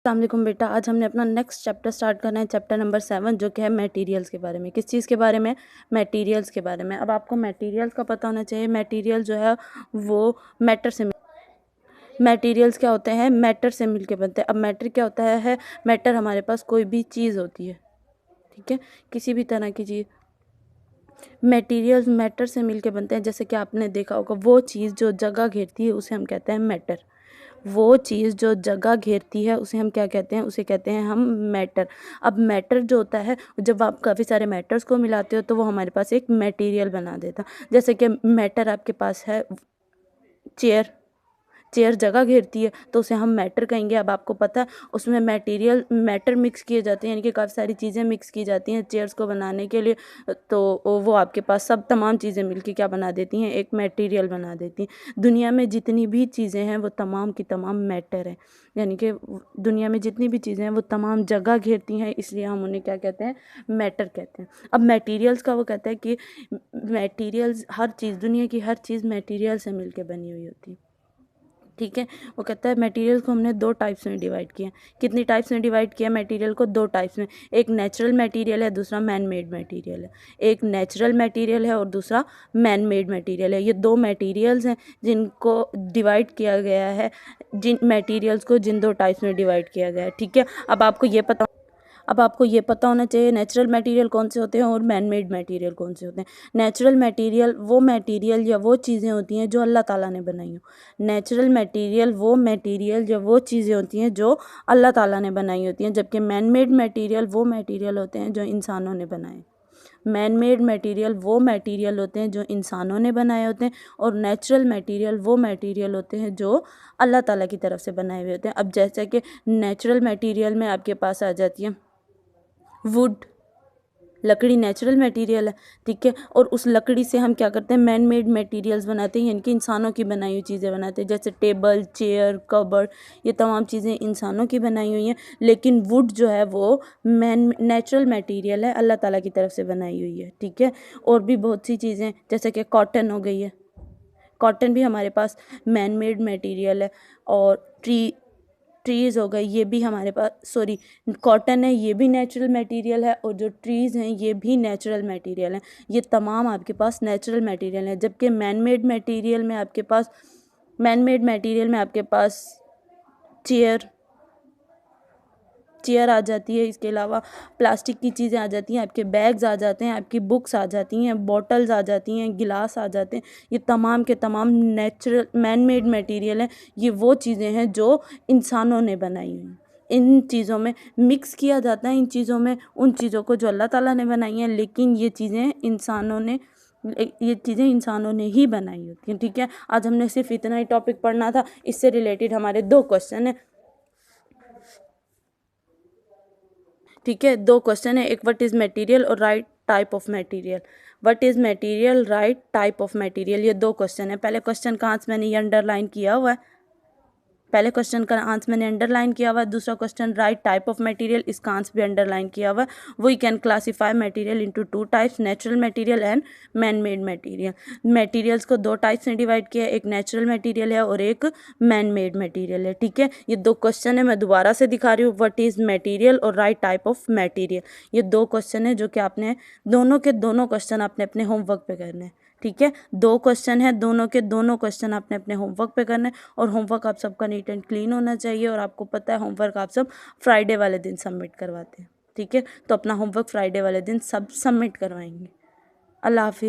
अस्सलाम वालेकुम बेटा, आज हमने अपना नेक्स्ट चैप्टर स्टार्ट करना है, चैप्टर नंबर 7 जो कि है मटेरियल्स के बारे में। किस चीज़ के बारे में? मटेरियल्स के बारे में। अब आपको मटेरियल्स का पता होना चाहिए। मटेरियल जो है वो मैटर से मटेरियल्स क्या होते हैं? मैटर से मिलके बनते हैं। अब मैटर क्या होता है? मैटर हमारे पास कोई भी चीज़ होती है, ठीक है, किसी भी तरह की चीज़। मटेरियल्स मैटर से मिलके बनते हैं। जैसे कि आपने देखा होगा, वो चीज़ जो जगह घेरती है उसे हम कहते हैं मैटर। वो चीज़ जो जगह घेरती है उसे हम क्या कहते हैं? उसे कहते हैं हम मैटर। अब मैटर जो होता है, जब आप काफ़ी सारे मैटर्स को मिलाते हो तो वो हमारे पास एक मटेरियल बना देता। जैसे कि मैटर आपके पास है चेयर। चेयर जगह घेरती है तो उसे हम मैटर कहेंगे। अब आपको पता है उसमें मैटर मिक्स किए जाते हैं, यानी कि काफ़ी सारी चीज़ें मिक्स की जाती हैं चेयर्स को बनाने के लिए। तो वो आपके पास सब तमाम चीज़ें मिलके क्या बना देती हैं? एक मटेरियल बना देती हैं। दुनिया में जितनी भी चीज़ें हैं वो तमाम की तमाम मैटर हैं, यानी कि दुनिया में जितनी भी चीज़ें हैं वो तमाम जगह घेरती हैं, इसलिए हम उन्हें क्या कहते हैं? मैटर कहते हैं। अब मटेरियल्स का वो कहता है कि मटेरियल्स हर चीज़, दुनिया की हर चीज़ मटेरियल से मिलके बनी हुई होती है, ठीक है। वो कहता है मटेरियल को हमने दो टाइप्स में डिवाइड किया। कितनी टाइप्स में डिवाइड किया मटेरियल को? दो टाइप्स में। एक नेचुरल मटेरियल है, दूसरा मैन मेड मटेरियल है। एक नेचुरल मटेरियल है और दूसरा मैन मेड मटेरियल है। ये दो मटेरियल्स हैं जिनको डिवाइड किया गया है, जिन मटेरियल्स को जिन दो टाइप्स में डिवाइड किया गया है, ठीक है। अब आपको ये पता होना चाहिए नेचुरल मटेरियल कौन से होते हैं और मैन मेड मटेरियल कौन से होते हैं। नेचुरल मटेरियल या वो चीज़ें होती हैं जो अल्लाह ताला ने बनाई हो। नेचुरल मटेरियल या वो चीज़ें होती हैं जो अल्लाह ताला ने बनाई होती हैं, जबकि मैन मेड मटेरियल वो मटेरियल होते हैं जो इंसानों ने बनाए। मैन मेड मटेरियल वो मटेरियल होते हैं जो इंसानों ने बनाए होते हैं, और नेचुरल मटेरियल वो मटेरियल होते हैं जो अल्लाह ताला की तरफ से बनाए हुए होते हैं। अब जैसे कि नेचुरल मटेरियल में आपके पास आ जाती है वुड, लकड़ी नेचुरल मटेरियल है, ठीक है। और उस लकड़ी से हम क्या करते हैं? मैन मेड मटेरियल्स बनाते हैं, यानी कि इंसानों की बनाई हुई चीज़ें बनाते हैं, जैसे टेबल, चेयर, कबर्ड। ये तमाम चीज़ें इंसानों की बनाई हुई हैं, लेकिन वुड जो है वो नेचुरल मटेरियल है, अल्लाह ताला की तरफ से बनाई हुई है, ठीक है। और भी बहुत सी चीज़ें, जैसे कि कॉटन हो गई है, कॉटन भी हमारे पास मैन मेड मटेरियल है। और ट्रीज़ हो गए, ये भी हमारे पास, सॉरी, कॉटन है, ये भी नेचुरल मटेरियल है, और जो ट्रीज़ हैं ये भी नेचुरल मटेरियल हैं। ये तमाम आपके पास नेचुरल मटेरियल हैं, जबकि मैन मेड मटेरियल में आपके पास चेयर आ जाती है। इसके अलावा प्लास्टिक की चीज़ें आ जाती हैं, आपके बैग्स आ जाते हैं, आपकी बुक्स आ जाती हैं, बॉटल्स आ जाती हैं, गिलास आ जाते हैं। ये तमाम के तमाम नेचुरल मैन मेड मटेरियल हैं। ये वो चीज़ें हैं जो इंसानों ने बनाई हुई हैं। इन चीज़ों में मिक्स किया जाता है, इन चीज़ों में उन चीज़ों को जो अल्लाह ताला ने बनाई हैं, लेकिन ये चीज़ें इंसानों ने ही बनाई होती हैं, ठीक है। आज हमने सिर्फ इतना ही टॉपिक पढ़ना था। इससे रिलेटेड हमारे दो क्वेश्चन हैं, ठीक है। दो क्वेश्चन है, एक व्हाट इज मटेरियल और right type of material. What is material, right type of material, ये दो क्वेश्चन है। पहले क्वेश्चन का आंसर मैंने ये अंडरलाइन किया हुआ है, दूसरा question right type of material, इसका आंसर भी अंडरलाइन किया हुआ है। We can classify material into two types, natural material and man made material. Materials को दो टाइप्स में डिवाइड किया है, एक नेचुरल मटेरियल है और एक मैन मेड मटेरियल है, ठीक है। ये दो क्वेश्चन है, मैं दोबारा से दिखा रही हूँ, व्हाट इज मटेरियल और राइट टाइप ऑफ मटेरियल। ये दो क्वेश्चन है जो कि आपने दोनों क्वेश्चन आपने अपने होमवर्क पे करने हैं, ठीक है। दो क्वेश्चन है, दोनों क्वेश्चन आपने अपने होमवर्क पे करना है, और होमवर्क आप सबका नीट एंड क्लीन होना चाहिए। और आपको पता है होमवर्क आप सब फ्राइडे वाले दिन सबमिट करवाते हैं, ठीक है। तो अपना होमवर्क फ्राइडे वाले दिन सब सबमिट करवाएंगे। अल्लाह हाफिज़।